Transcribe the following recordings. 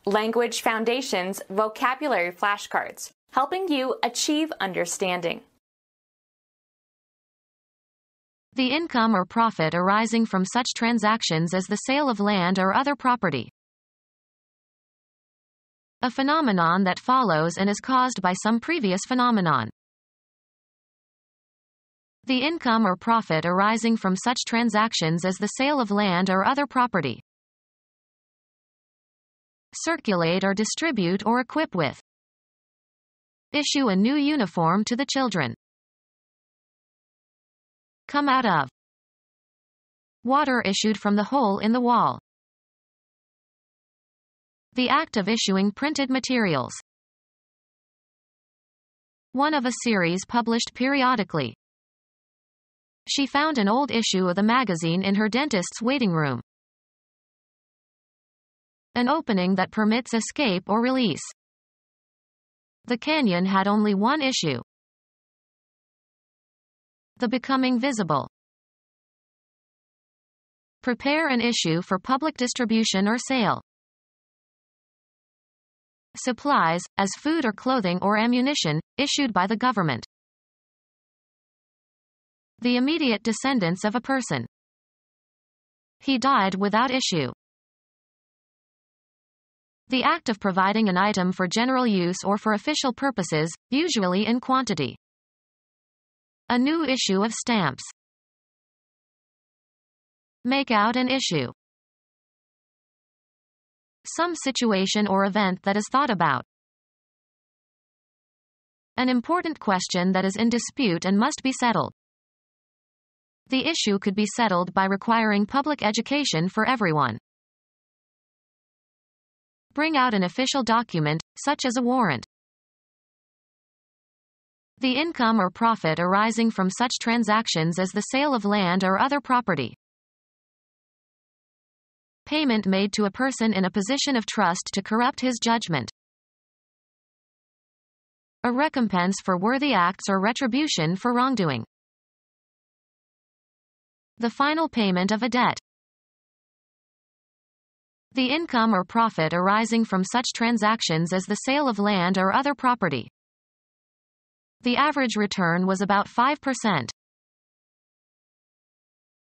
Language Foundations Vocabulary Flashcards, helping you achieve understanding. The income or profit arising from such transactions as the sale of land or other property. A phenomenon that follows and is caused by some previous phenomenon. The income or profit arising from such transactions as the sale of land or other property. Circulate or distribute or equip with. Issue a new uniform to the children. Come out of. Water issued from the hole in the wall. The act of issuing printed materials. One of a series published periodically. She found an old issue of the magazine in her dentist's waiting room. An opening that permits escape or release. The canyon had only one issue. The becoming visible. Prepare an issue for public distribution or sale. Supplies, as food or clothing or ammunition, issued by the government. The immediate descendants of a person. He died without issue. The act of providing an item for general use or for official purposes, usually in quantity. A new issue of stamps. Make out an issue. Some situation or event that is thought about. An important question that is in dispute and must be settled. The issue could be settled by requiring public education for everyone. Bring out an official document, such as a warrant. The income or profit arising from such transactions as the sale of land or other property. Payment made to a person in a position of trust to corrupt his judgment. A recompense for worthy acts or retribution for wrongdoing. The final payment of a debt. The income or profit arising from such transactions as the sale of land or other property. The average return was about 5%.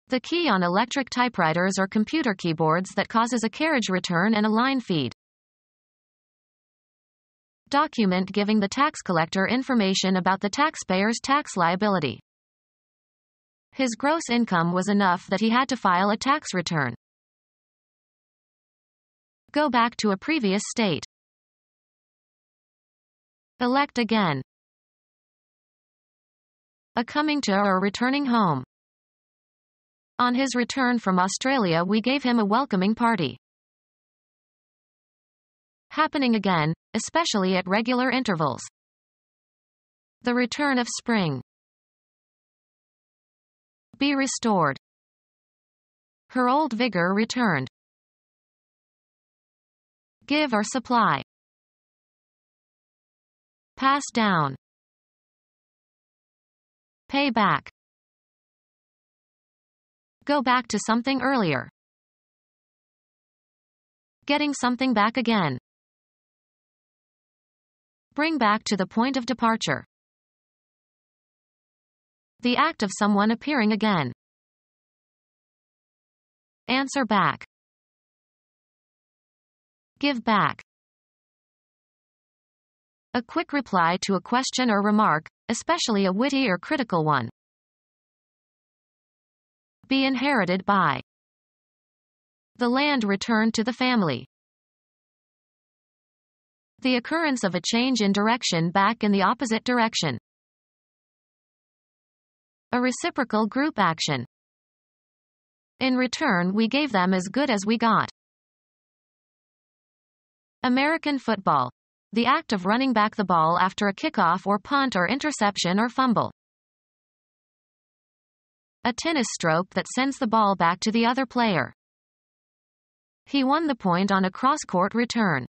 The key on electric typewriters or computer keyboards that causes a carriage return and a line feed. Document giving the tax collector information about the taxpayer's tax liability. His gross income was enough that he had to file a tax return. Go back to a previous state. Elect again. A coming to or returning home. On his return from Australia, we gave him a welcoming party. Happening again, especially at regular intervals. The return of spring. Be restored. Her old vigor returned. Give or supply. Pass down. Pay back. Go back to something earlier. Getting something back again. Bring back to the point of departure. The act of someone appearing again. Answer back. Give back. A quick reply to a question or remark, especially a witty or critical one. Be inherited by. The land returned to the family. The occurrence of a change in direction back in the opposite direction. A reciprocal group action. In return, we gave them as good as we got. American football. The act of running back the ball after a kickoff or punt or interception or fumble. A tennis stroke that sends the ball back to the other player. He won the point on a cross-court return.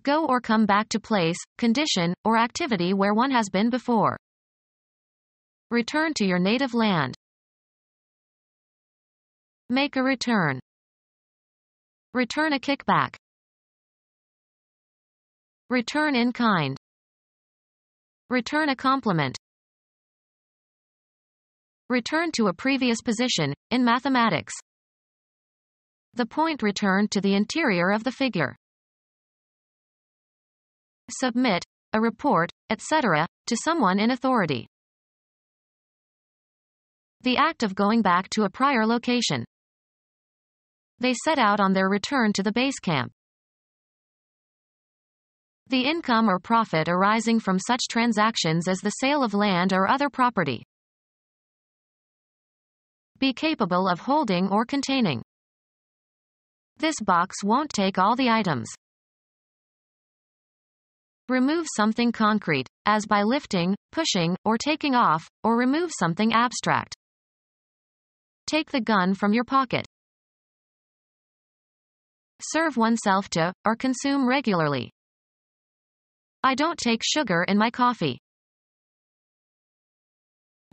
Go or come back to place, condition, or activity where one has been before. Return to your native land. Make a return. Return a kickback. Return in kind. Return a compliment. Return to a previous position, in mathematics. The point returned to the interior of the figure. Submit a report, etc., to someone in authority. The act of going back to a prior location. They set out on their return to the base camp. The income or profit arising from such transactions as the sale of land or other property. Be capable of holding or containing. This box won't take all the items. Remove something concrete, as by lifting, pushing, or taking off, or remove something abstract. Take the gun from your pocket. Serve oneself to, or consume regularly. I don't take sugar in my coffee.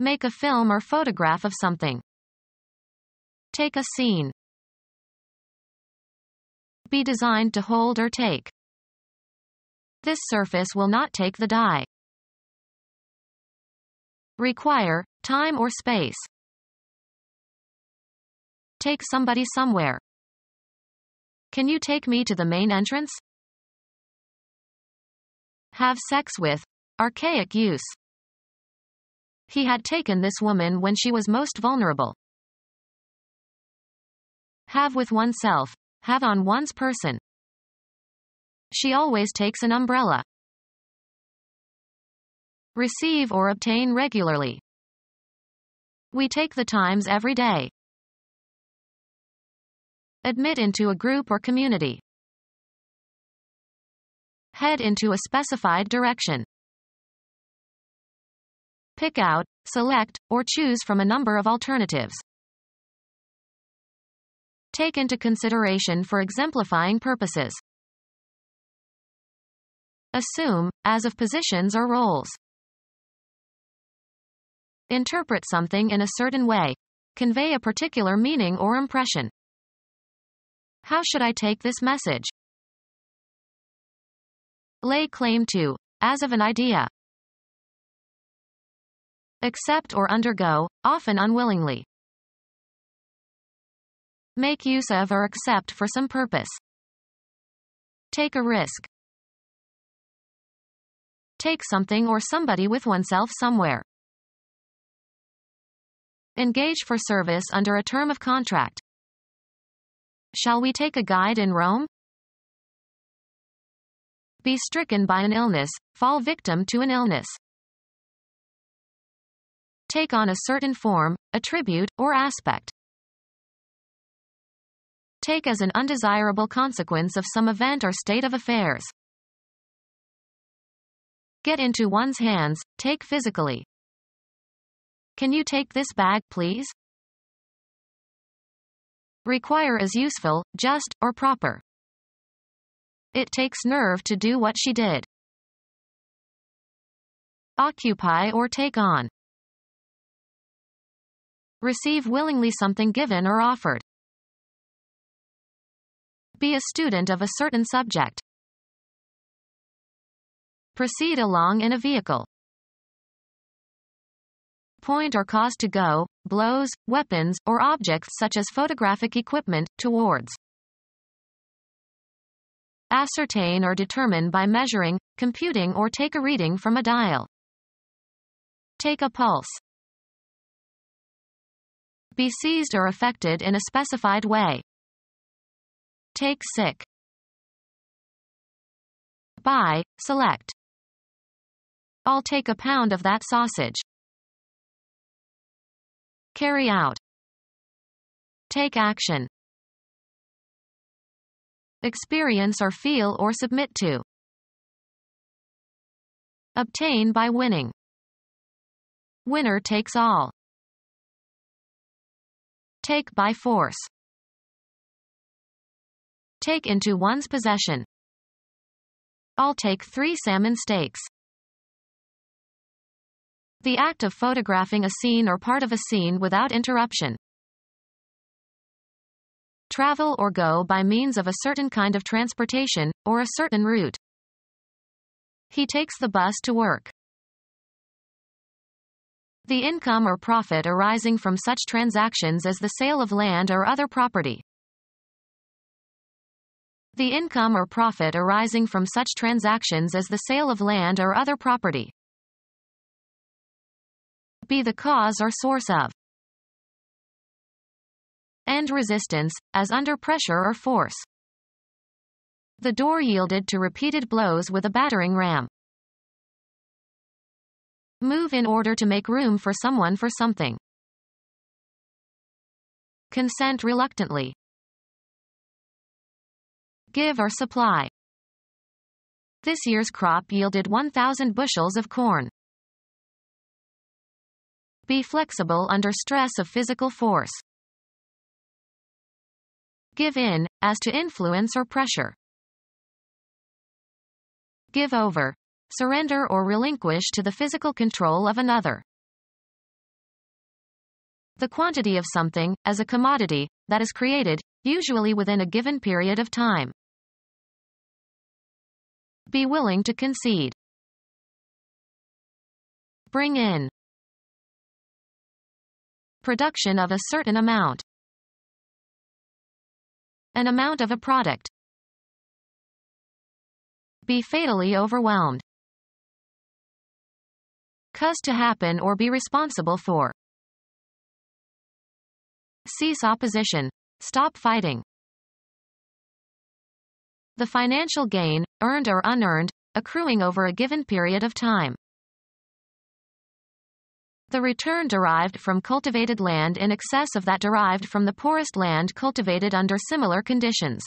Make a film or photograph of something. Take a scene. Be designed to hold or take. This surface will not take the die. Require time or space. Take somebody somewhere. Can you take me to the main entrance? Have sex with. Archaic use. He had taken this woman when she was most vulnerable. Have with oneself. Have on one's person. She always takes an umbrella. Receive or obtain regularly. We take the Times every day. Admit into a group or community. Head into a specified direction. Pick out, select, or choose from a number of alternatives. Take into consideration for exemplifying purposes. Assume, as of positions or roles. Interpret something in a certain way. Convey a particular meaning or impression. How should I take this message? Lay claim to, as of an idea. Accept or undergo, often unwillingly. Make use of or accept for some purpose. Take a risk. Take something or somebody with oneself somewhere. Engage for service under a term of contract. Shall we take a guide in Rome? Be stricken by an illness, fall victim to an illness. Take on a certain form, attribute, or aspect. Take as an undesirable consequence of some event or state of affairs. Get into one's hands, take physically. Can you take this bag, please? Require as useful, just, or proper. It takes nerve to do what she did. Occupy or take on. Receive willingly something given or offered. Be a student of a certain subject. Proceed along in a vehicle. Point or cause to go, blows, weapons, or objects such as photographic equipment, towards. Ascertain or determine by measuring, computing or take a reading from a dial. Take a pulse. Be seized or affected in a specified way. Take sick. Buy, select. I'll take a pound of that sausage. Carry out. Take action. Experience or feel or submit to. Obtain by winning. Winner takes all. Take by force. Take into one's possession. I'll take 3 salmon steaks. The act of photographing a scene or part of a scene without interruption. travel or go by means of a certain kind of transportation, or a certain route. He takes the bus to work. The income or profit arising from such transactions as the sale of land or other property. The income or profit arising from such transactions as the sale of land or other property. Be the cause or source of. End resistance, as under pressure or force. The door yielded to repeated blows with a battering ram. Move in order to make room for someone for something. Consent reluctantly. Give or supply. This year's crop yielded 1,000 bushels of corn. Be flexible under stress of physical force. Give in, as to influence or pressure. Give over. Surrender or relinquish to the physical control of another. The quantity of something, as a commodity, that is created, usually within a given period of time. Be willing to concede. Bring in. Production of a certain amount. An amount of a product. Be fatally overwhelmed. Cause to happen or be responsible for. Cease opposition. Stop fighting. The financial gain, earned or unearned, accruing over a given period of time. The return derived from cultivated land in excess of that derived from the poorest land cultivated under similar conditions.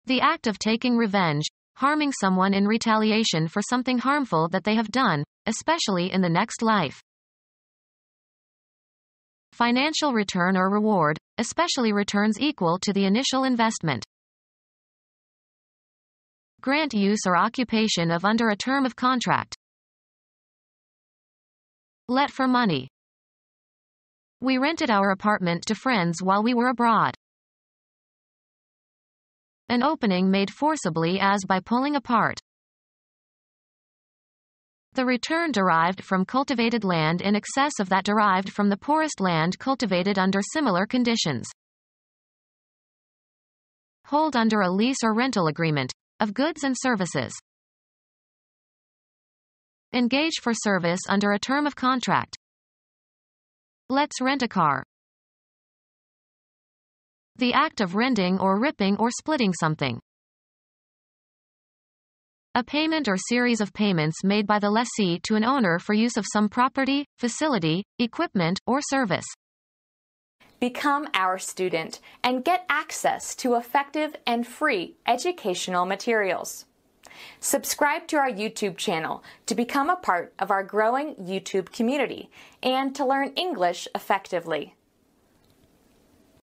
The act of taking revenge, harming someone in retaliation for something harmful that they have done, especially in the next life. Financial return or reward, especially returns equal to the initial investment. Grant use or occupation of under a term of contract. Let for money. We rented our apartment to friends while we were abroad. An opening made forcibly as by pulling apart. The return derived from cultivated land in excess of that derived from the poorest land cultivated under similar conditions. Hold under a lease or rental agreement, of goods and services. Engage for service under a term of contract. Let's rent a car. The act of rending or ripping or splitting something. A payment or series of payments made by the lessee to an owner for use of some property, facility, equipment, or service. Become our student and get access to effective and free educational materials. Subscribe to our YouTube channel to become a part of our growing YouTube community and to learn English effectively.